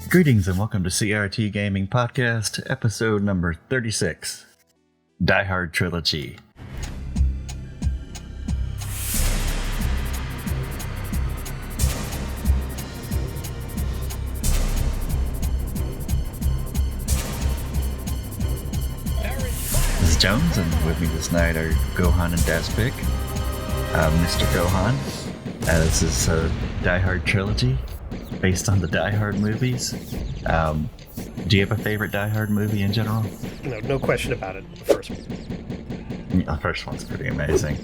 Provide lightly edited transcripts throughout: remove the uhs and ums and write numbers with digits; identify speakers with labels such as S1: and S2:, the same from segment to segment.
S1: Greetings and welcome to CRT Gaming Podcast, episode number 36, Die Hard Trilogy. This is Jones, and with me this night are Gohan and Dazpick. Mr. Gohan, this is Die Hard Trilogy, based on the Die Hard movies. Do you have a favorite Die Hard movie in general?
S2: No question about it. The first one.
S1: Yeah, the first one's pretty amazing.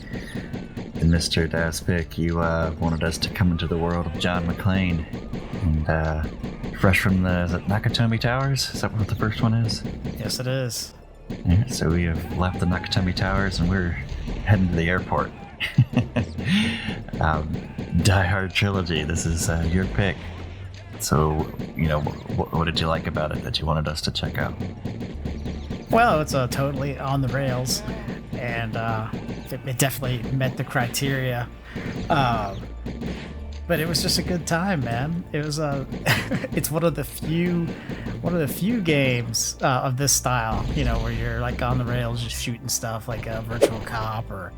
S1: And Mr. Dazpick, you wanted us to come into the world of John McClane. And fresh from the Nakatomi Towers? Is that what the first one is?
S3: Yes, it is.
S1: Yeah, so we have left the Nakatomi Towers and we're heading to the airport. Die Hard Trilogy, this is your pick. So, what did you like about it that you wanted us to check out?
S3: Well, it's totally on the rails, and it definitely met the criteria. But it was just a good time, man. It was it's one of the few games of this style, where you're like on the rails just shooting stuff like Virtua Cop or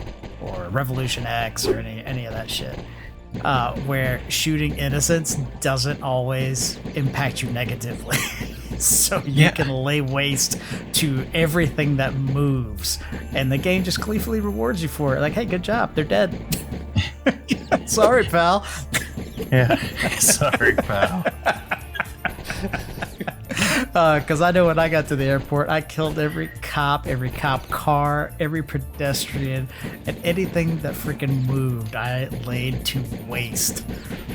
S3: Revolution X or any of that shit. Where shooting innocents doesn't always impact you negatively. So you can lay waste to everything that moves, and the game just gleefully rewards you for it. Like, hey, good job, they're dead. Sorry, pal.
S1: Yeah, sorry, pal.
S3: Because I know when I got to the airport, I killed every cop car, every pedestrian, and anything that freaking moved, I laid to waste.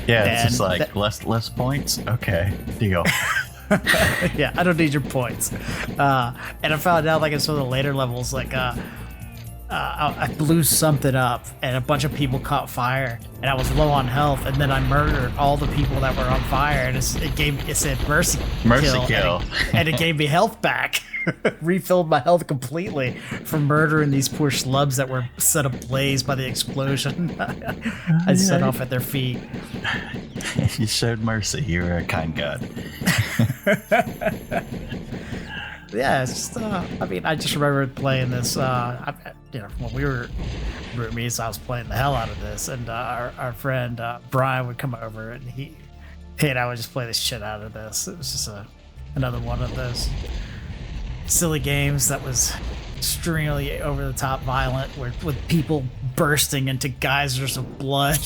S1: Yeah, it's just like less points. Okay, deal.
S3: Yeah, I don't need your points. And I found out, like in some of the later levels, like I blew something up and a bunch of people caught fire and I was low on health, and then I murdered all the people that were on fire, and it said mercy kill. And it gave me health back. Refilled my health completely from murdering these poor schlubs that were set ablaze by the explosion. I set off at their feet.
S1: You showed mercy. You were a kind god.
S3: Yeah, it's just, I just remember playing this, when we were roomies, I was playing the hell out of this, and our friend Brian would come over, and he and I would just play the shit out of this. It was just another one of those silly games that was extremely over-the-top violent, with people bursting into geysers of blood.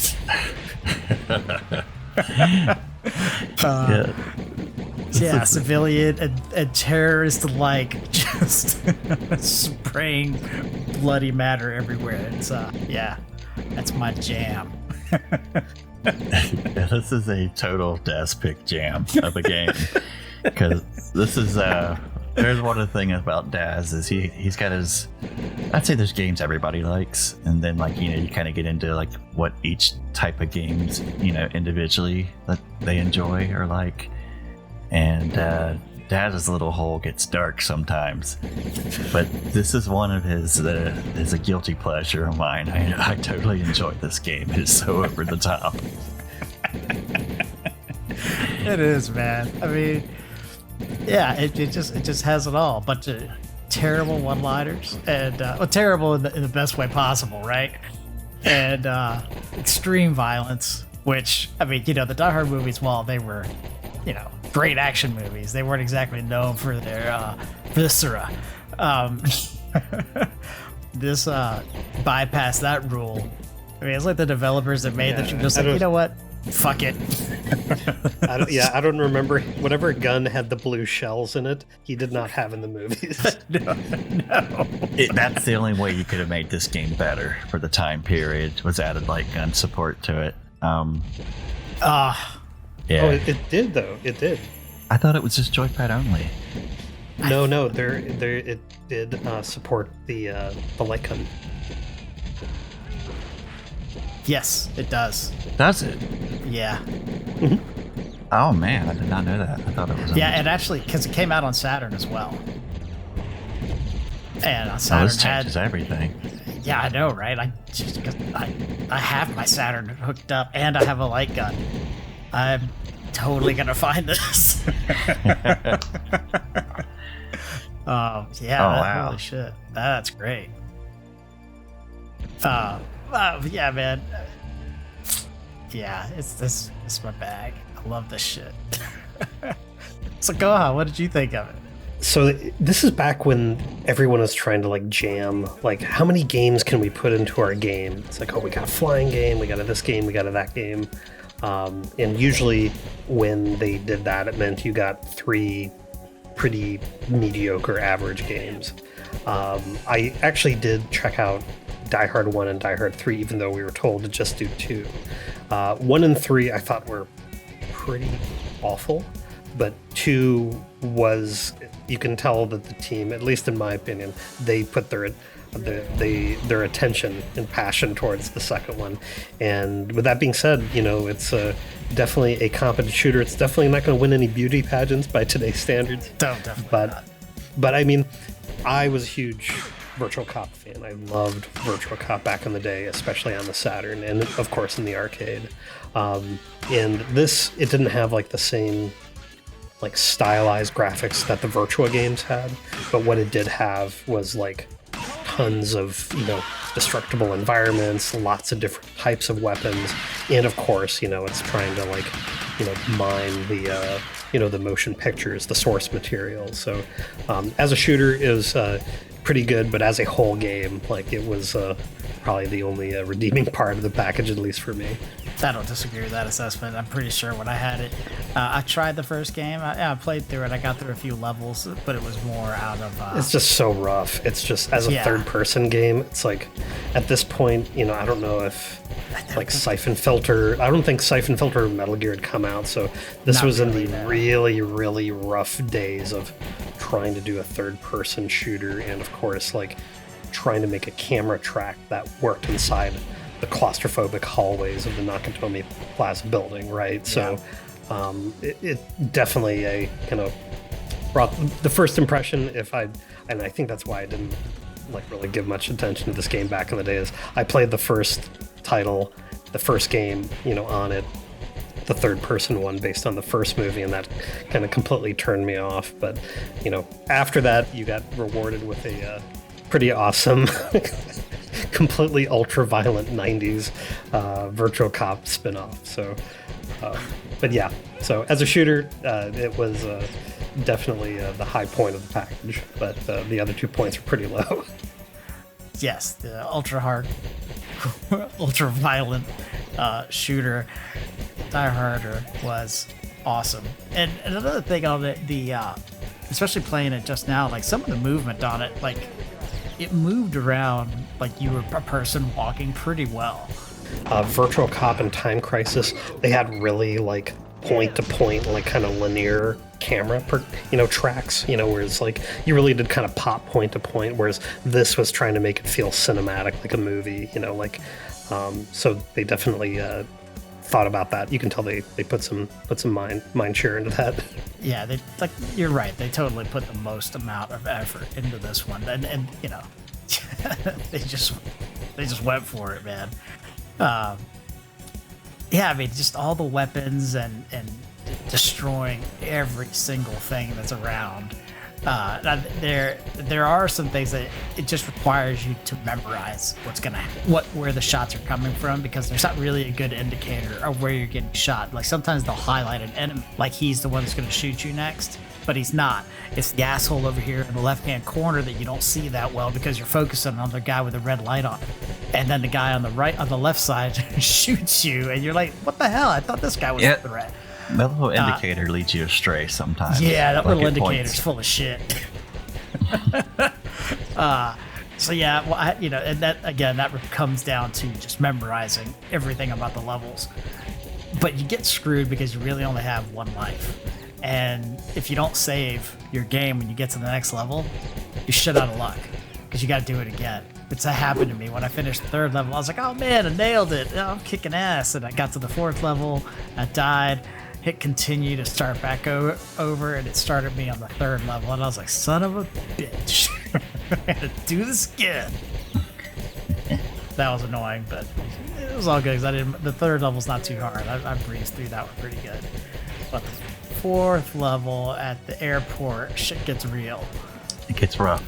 S3: Yeah, civilian and terrorist alike, just spraying bloody matter everywhere. It's that's my jam.
S1: This is a total Dazpick jam of a game, because this is there's one of the things about Daz is he's got his, I'd say there's games everybody likes, and then you kind of get into like what each type of games individually that they enjoy or like. And Daz's little hole gets dark sometimes, but this is one of his is a guilty pleasure of mine. I totally enjoy this game. It is so over the top.
S3: It is, man. I mean, yeah, it just has it all. A bunch of terrible one-liners, and terrible in the best way possible, right? And extreme violence, which the Die Hard movies, while they were great action movies, they weren't exactly known for their viscera. This bypassed that rule. It's like the developers that made this, just like, you know what? Fuck it.
S2: I don't remember. Whatever gun had the blue shells in it, he did not have in the movies.
S3: No.
S1: That's the only way you could have made this game better for the time period, was added like gun support to it. Yeah.
S2: Oh, it did though. It did.
S1: I thought it was just joypad only.
S2: No. It did support the light gun.
S3: Yes, it does.
S1: Does it?
S3: Yeah.
S2: Mm-hmm.
S1: Oh man, I did not know that. I thought it was.
S3: Yeah, and actually, because it came out on Saturn as well. And Saturn
S1: this changes everything.
S3: Yeah, I know, right? I have my Saturn hooked up, and I have a light gun. I'm totally gonna find this. Yeah.
S1: Oh, wow.
S3: Holy shit. That's great. Yeah, man. Yeah, it's my bag. I love this shit. So Goha, what did you think of it?
S2: So this is back when everyone was trying to like jam, like how many games can we put into our game? It's like, oh, we got a flying game, we got a this game, we got a that game. And usually when they did that, it meant you got 3 pretty mediocre average games. I actually did check out Die Hard 1 and Die Hard 3, even though we were told to just do 2. 1 and 3 I thought were pretty awful, but 2 was, you can tell that the team, at least in my opinion, they put their attention and passion towards the second one. And with that being said, you know, it's definitely a competent shooter. It's definitely not going to win any beauty pageants by today's standards. But I mean, I was a huge Virtua Cop fan. I loved Virtua Cop back in the day, especially on the Saturn and of course in the arcade. And this, it didn't have like the same like stylized graphics that the Virtua games had, but what it did have was like tons of, you know, destructible environments, lots of different types of weapons, and of course, you know, it's trying to like, you know, mine the you know, the motion pictures, the source material. So as a shooter, it was pretty good, but as a whole game, like it was probably the only redeeming part of the package, at least for me.
S3: I don't disagree with that assessment. I'm pretty sure when I had it, I tried the first game. I played through it. I got through a few levels, but it was more out of...
S2: It's just so rough. It's just, as a third-person game, it's like, at this point, you know, I don't know if, like, Siphon Filter... I don't think Siphon Filter or Metal Gear had come out, so this was in the really, really rough days of trying to do a third-person shooter, and of course, like, trying to make a camera track that worked inside the claustrophobic hallways of the Nakatomi Plaza building, right? So it definitely a kind of brought the first impression. And I think that's why I didn't like really give much attention to this game back in the day, is I played the first title, the first game, you know, on it, the third person one based on the first movie, and that kind of completely turned me off. But, you know, after that, you got rewarded with a pretty awesome completely ultra-violent 90s Virtua Cop spin-off. So, but yeah, so as a shooter, it was definitely the high point of the package, but the other 2 points are pretty low.
S3: Yes, the ultra-hard, ultra-violent shooter, Die Harder, was awesome. And another thing on it, especially playing it just now, like some of the movement on it, like it moved around like you were a person walking pretty well.
S2: Virtual Cop and Time Crisis, they had really like point-to-point, like kind of linear camera, tracks, whereas like you really did kind of pop point-to-point, whereas this was trying to make it feel cinematic, like a movie, so they definitely thought about that. You can tell they put some mind share into that.
S3: Yeah, you're right. They totally put the most amount of effort into this one, and they just went for it, man. Yeah, I mean, just all the weapons and destroying every single thing that's around. There are some things that it just requires you to memorize where the shots are coming from, because there's not really a good indicator of where you're getting shot. Like sometimes they'll highlight an enemy like he's the one that's going to shoot you next, but he's not. It's the asshole over here in the left-hand corner that you don't see that well because you're focusing on the guy with the red light on it. And then the guy on the left side shoots you, and you're like, what the hell? I thought this guy was the threat.
S1: That little indicator leads you astray sometimes.
S3: Yeah, that little indicator's full of shit. So yeah, well, and that again, that comes down to just memorizing everything about the levels. But you get screwed because you really only have one life. And if you don't save your game when you get to the next level, you're shit out of luck because you got to do it again. That happened to me when I finished the third level. I was like, oh man, I nailed it. Oh, I'm kicking ass. And I got to the fourth level, I died, hit continue to start back over, and it started me on the third level. And I was like, son of a bitch. I had to do this again. That was annoying, but it was all good because the third level's not too hard. I breezed through that one pretty good. But the fourth level at the airport, shit gets real.
S1: It gets rough.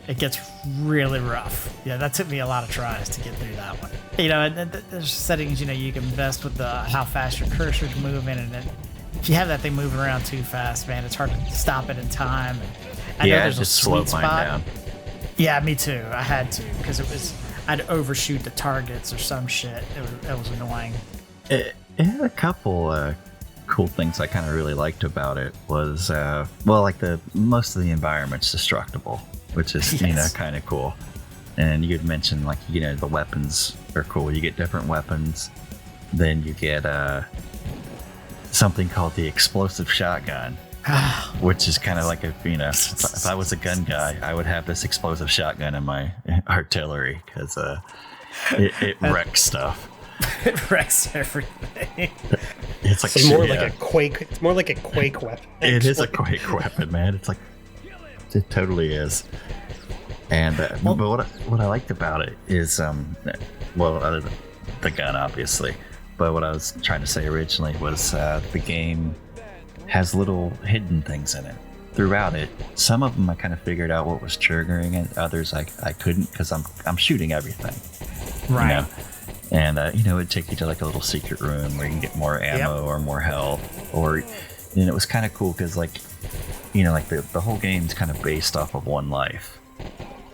S3: It gets really rough. Yeah, that took me a lot of tries to get through that one. You know, and there's settings, you know, you can mess with how fast your cursor's moving, and then if you have that thing moving around too fast, man, it's hard to stop it in time. And I know there's
S1: just
S3: a sweet
S1: slow mine
S3: spot.
S1: down.
S3: Yeah, me too. I had to, because I'd overshoot the targets or some shit. It was annoying.
S1: It had a couple cool things I kind of really liked about it. Was like most of the environment's destructible, which is you know, kind of cool. And you'd mentioned, like, you know, the weapons are cool. You get different weapons. Then you get something called the explosive shotgun, which is kind of like if I was a gun guy, I would have this explosive shotgun in my artillery, because it wrecks stuff.
S3: It wrecks everything.
S1: It's like
S2: like a Quake. It's more like a Quake weapon.
S1: It is a Quake weapon, man. It's like, it totally is. And but what I liked about it is other than the gun, obviously, but what I was trying to say originally was the game has little hidden things in it throughout it. Some of them I kind of figured out what was triggering it. Others I couldn't, because I'm shooting everything.
S3: Right.
S1: You know? And it'd take you to like a little secret room where you can get more ammo or more health, and it was kind of cool because, like, you know, like the whole game's kind of based off of one life.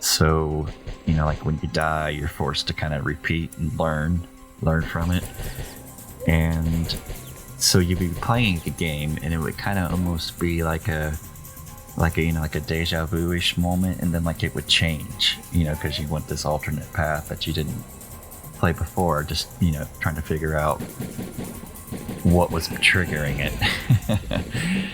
S1: So, you know, like when you die, you're forced to kind of repeat and learn from it. And so you'd be playing the game, and it would kind of almost be like a deja vu-ish moment, and then like it would change, you know, because you went this alternate path that you didn't play before, just, you know, trying to figure out what was triggering it.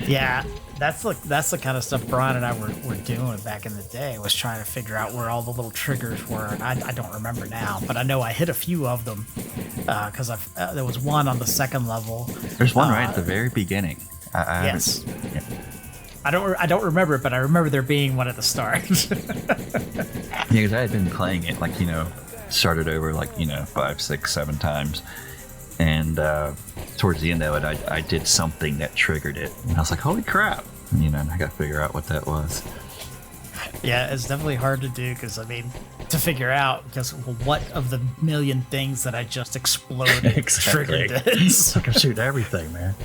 S3: Yeah, that's the kind of stuff Brian and I were doing back in the day, was trying to figure out where all the little triggers were. And I don't remember now, but I know I hit a few of them, because there was one on the second level.
S1: There's one right at the very beginning.
S3: Yes. I don't remember it, but I remember there being one at the start.
S1: Yeah, because I had been playing it, like, you know, started over like, you know, 5, 6, 7 times, and towards the end of it, I did something that triggered it, and I was like, holy crap, you know, and I got to figure out what that was.
S3: Yeah, it's definitely hard to do, because I mean, to figure out, because what of the million things that I just exploded triggered this?
S1: I can shoot everything, man.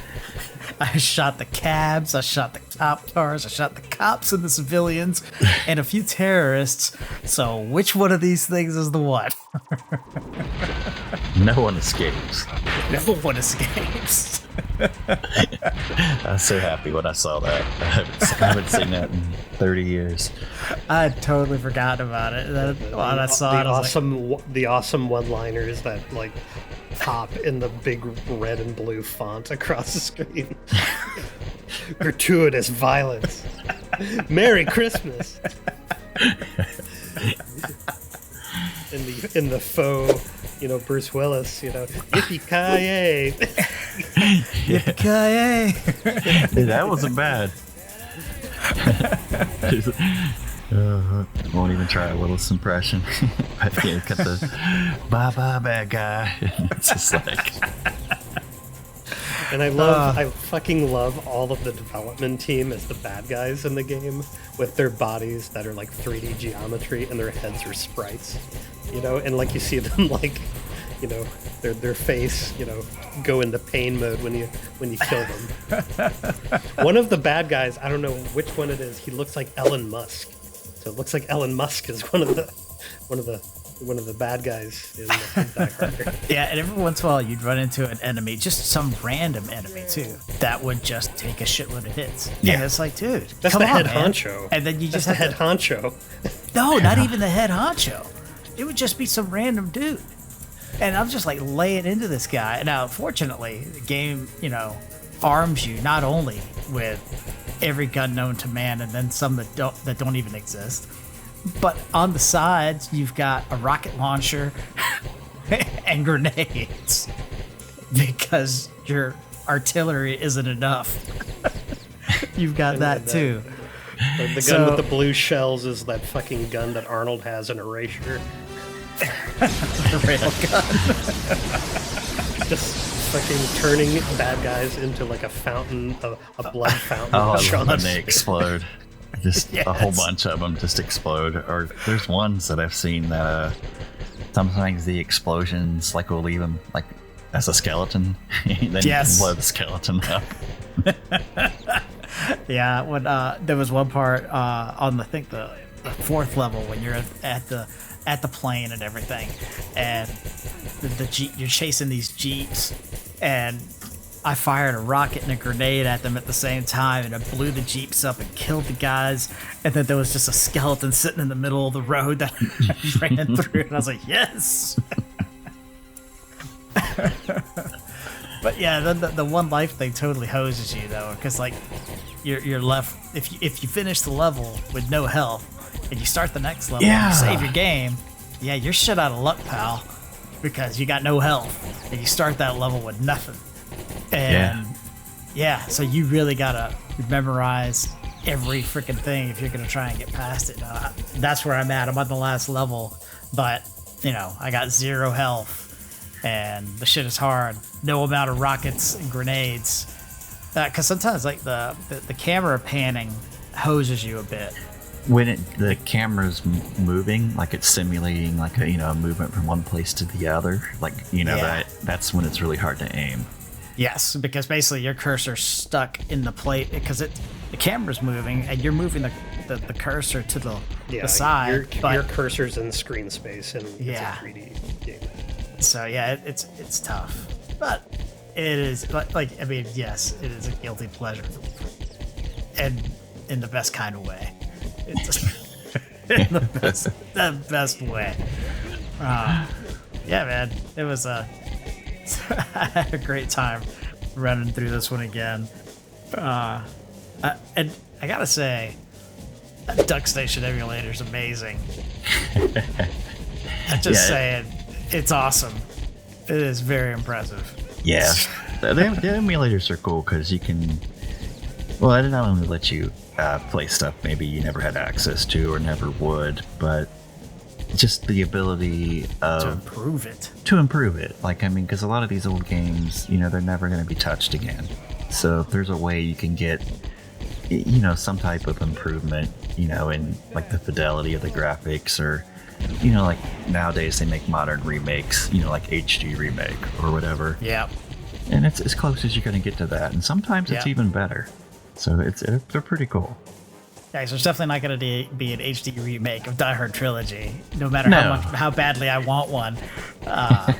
S3: I shot the cabs, I shot the cop cars, I shot the cops and the civilians, and a few terrorists. So which one of these things is the one?
S1: No one escapes.
S3: No one escapes.
S1: I was so happy when I saw that. I haven't seen that in 30 years.
S3: I had totally forgotten about it. When I saw it,
S2: the awesome one-liners that like pop in the big red and blue font across the screen. Gratuitous violence. Merry Christmas. In the faux, you know, Bruce Willis, you know, yippee ki yay.
S3: Yippee ki yay.
S1: Dude, that wasn't bad. Won't even try a Willis impression. But yeah, got the bye bad guy. It's just like.
S2: And I fucking love all of the development team as the bad guys in the game, with their bodies that are like 3D geometry and their heads are sprites, you know, and like you see them like, you know, their face, you know, go into pain mode when you kill them. One of the bad guys, I don't know which one it is, he looks like Elon Musk. So it looks like Elon Musk is one of the bad guys in the back harder.
S3: Yeah, and every once in a while you'd run into an enemy, just some random enemy too, that would just take a shitload of hits. Yeah, and it's like, dude,
S2: that's
S3: come
S2: the
S3: on,
S2: head
S3: man.
S2: honcho.
S3: And then you just
S2: that's
S3: have
S2: the head honcho.
S3: No, not even the head honcho. It would just be some random dude. And I'm just like laying into this guy. Now, fortunately, the game, you know, arms you not only with every gun known to man, and then some that don't even exist, but on the sides you've got a rocket launcher and grenades, because your artillery isn't enough. You've got that too.
S2: The gun with the blue shells is that fucking gun that Arnold has in Erasure.
S3: The rail gun.
S2: Just fucking turning bad guys into like a fountain, a blood fountain.
S1: When they explode. Just a whole bunch of them just explode. Or there's ones that I've seen that sometimes the explosions like will leave them like as a skeleton. Then you can blow the skeleton up.
S3: Yeah, when there was one part on the fourth level when you're at the plane and everything, and the Jeep, you're chasing these Jeeps, and I fired a rocket and a grenade at them at the same time, and it blew the Jeeps up and killed the guys, and then there was just a skeleton sitting in the middle of the road that I ran through, and I was like, yes! But yeah, the one life thing totally hoses you though, because like you're left if you finish the level with no health and you start the next level and you save your game, you're shit out of luck, pal, because you got no health and you start that level with nothing. And so you really gotta memorize every freaking thing if you're gonna try and get past it. That's where I'm at. I'm on the last level, but I got 0 health. And the shit is hard. No amount of rockets and grenades. Because sometimes, like, the camera panning hoses you a bit.
S1: When the camera's moving, like it's simulating like a movement from one place to the other, like that's when it's really hard to aim.
S3: Yes, because basically your cursor's stuck in the plate because the camera's moving and you're moving the cursor to the side.
S2: Your cursor's in screen space and it's a 3D game.
S3: So it's tough, but it is yes, it is a guilty pleasure, and in the best kind of way. It's in the best way. Man, it was I had a great time running through this one again, and I gotta say, that Duck Station emulator is amazing. I'm just saying. It's awesome. It is very impressive.
S1: Yeah. the emulators are cool because you can... Well, it not only let you play stuff maybe you never had access to or never would, but just the ability
S3: to improve it.
S1: Like, because a lot of these old games, they're never going to be touched again. So if there's a way you can get, some type of improvement, in like the fidelity of the graphics or... like nowadays they make modern remakes, like HD remake or whatever.
S3: Yeah.
S1: And it's as close as you're going to get to that. And sometimes it's even better. So they're pretty cool.
S3: Yeah, so there's definitely not going to be an HD remake of Die Hard Trilogy, no matter how badly I want one.
S2: Go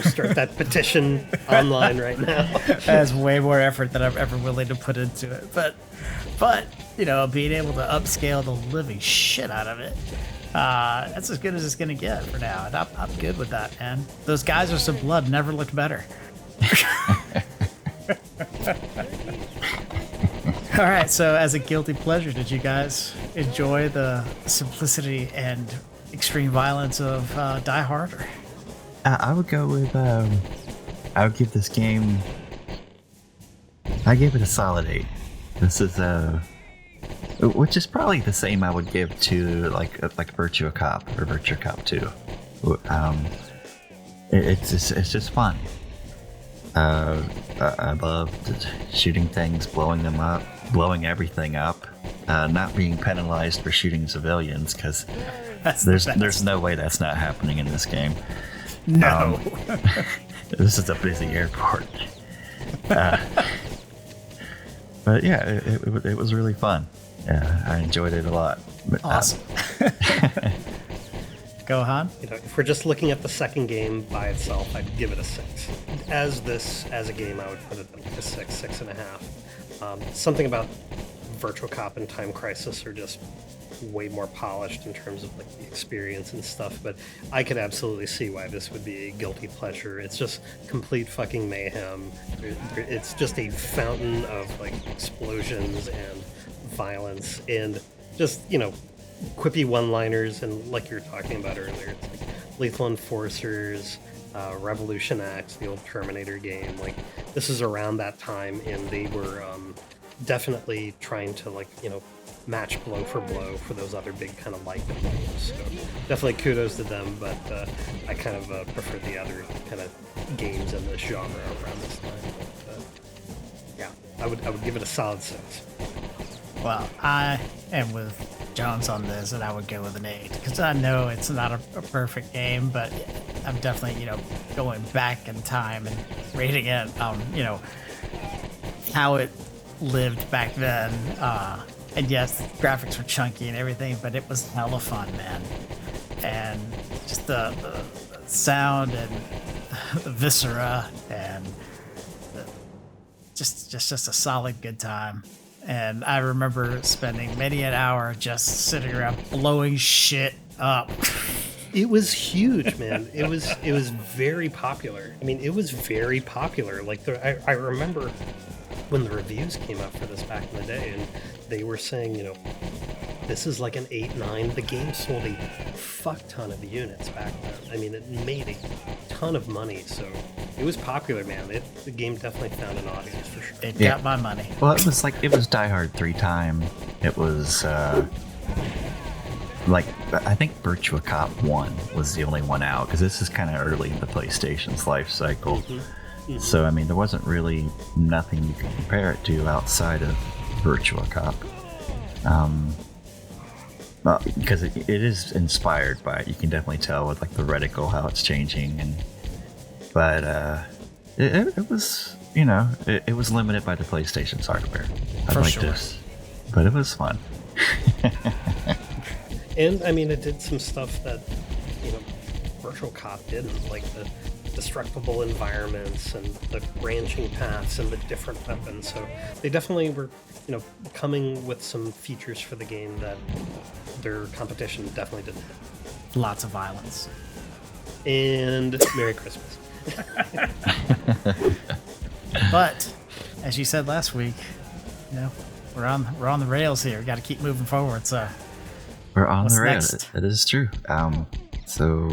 S2: start that petition online right now.
S3: That's way more effort than I'm ever willing to put into it. But being able to upscale the living shit out of it, that's as good as it's going to get for now. And I'm good with that, man. Those guys with some blood never looked better. All right, so as a guilty pleasure, did you guys enjoy the simplicity and extreme violence of Die Hard?
S1: I would go with, I would give this game, I give it a solid 8. This is which is probably the same I would give to like Virtua Cop or Virtua Cop 2. It's just fun. I love shooting things, blowing them up, blowing everything up, not being penalized for shooting civilians because there's no way that's not happening in this game.
S3: No.
S1: This is a busy airport. But yeah, it was really fun. Yeah, I enjoyed it a lot.
S3: Awesome. Go, Han.
S2: If we're just looking at the second game by itself, I'd give it a 6. As a game, I would put it like a 6.5. Something about Virtua Cop and Time Crisis are just way more polished in terms of like the experience and stuff, but I could absolutely see why this would be a guilty pleasure. It's just complete fucking mayhem. It's just a fountain of like explosions and violence and just quippy one-liners, and like you were talking about earlier, it's like Lethal Enforcers, Revolution X, the old Terminator game. Like, this is around that time, and they were definitely trying to match blow for those other big kind of light games. So definitely kudos to them, but I kind of prefer the other kind of games in this genre around this time. But, yeah, I would give it a solid 6.
S3: Well, I am with Jones on this, and I would go with an 8 because I know it's not a perfect game, but I'm definitely going back in time and rating it how it lived back then. And yes, graphics were chunky and everything, but it was hella fun, man. And just the sound and the viscera and just a solid good time. And I remember spending many an hour just sitting around blowing shit up.
S2: It was huge, man. It was very popular. I mean, it was very popular. Like I remember when the reviews came out for this back in the day, and they were saying, this is like an 8-9. The game sold a fuck ton of units back then. I mean, it made a ton of money, so it was popular, man. The game definitely found an audience for sure.
S3: It got my money.
S1: Well, it was Die Hard 3-time. It was I think Virtua Cop 1 was the only one out, because this is kind of early in the PlayStation's life cycle. Mm-hmm. So, I mean, there wasn't really nothing you could compare it to outside of Virtua Cop. Because it is inspired by it. You can definitely tell with the reticle how it's changing, but it was it was limited by the PlayStation's hardware. But it was fun.
S2: And I mean, it did some stuff that Virtual Cop didn't, like the destructible environments and the branching paths and the different weapons. So they definitely were coming with some features for the game that their competition definitely didn't have.
S3: Lots of violence.
S2: And Merry Christmas.
S3: But as you said last week, we're on the rails here. Got to keep moving forward. So
S1: we're on the rails. It is true. So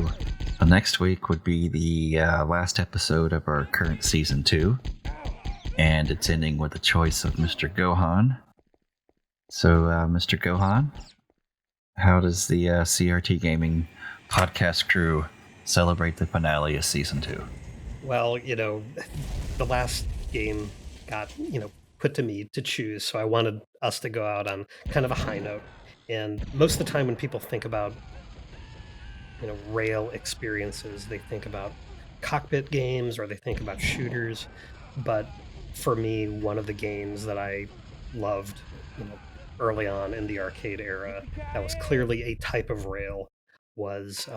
S1: next week would be the last episode of our current season 2, and it's ending with the choice of Mr. Gohan. So, Mr. Gohan, how does the CRT Gaming Podcast crew celebrate the finale of season 2?
S2: Well, the last game got put to me to choose, so I wanted us to go out on kind of a high note. And most of the time when people think about rail experiences, they think about cockpit games or they think about shooters. But for me, one of the games that I loved early on in the arcade era that was clearly a type of rail was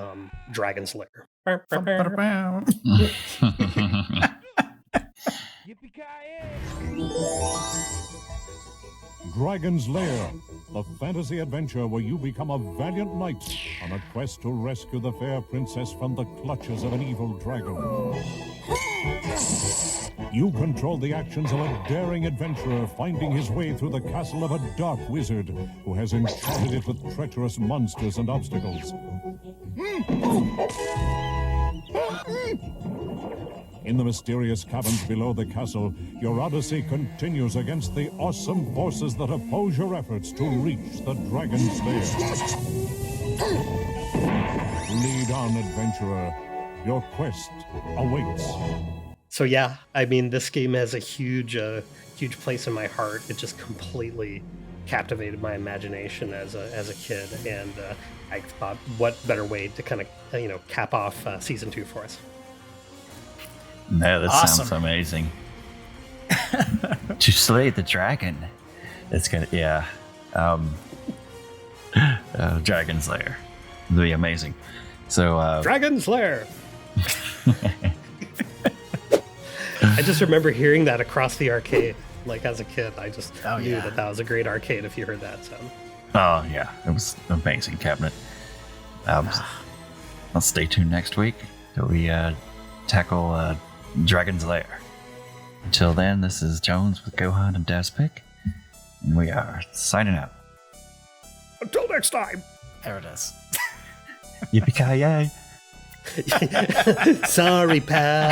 S2: Dragon's Lair.
S4: Dragon's Lair, the fantasy adventure where you become a valiant knight on a quest to rescue the fair princess from the clutches of an evil dragon. You control the actions of a daring adventurer finding his way through the castle of a dark wizard who has enchanted it with treacherous monsters and obstacles. In the mysterious caverns below the castle, your odyssey continues against the awesome forces that oppose your efforts to reach the Dragon's Lair. Lead on, adventurer. Your quest awaits.
S2: So yeah, I mean, this game has a huge place in my heart. It just completely captivated my imagination as a kid, and I thought, what better way to kind of cap off season 2 for us.
S1: No, that sounds amazing. To slay the dragon. It's gonna, Dragon's Lair. It'll be amazing. So,
S2: Dragon's Lair! I just remember hearing that across the arcade. Like, as a kid, I just knew that was a great arcade if you heard that sound.
S1: Oh, yeah. It was an amazing cabinet. I'll stay tuned next week till we tackle Dragon's Lair. Until then, this is Jones with Gohan and Dazpick, and we are signing out.
S2: Until next time!
S3: There it is.
S1: Yippee ki yay!
S2: Sorry, pal.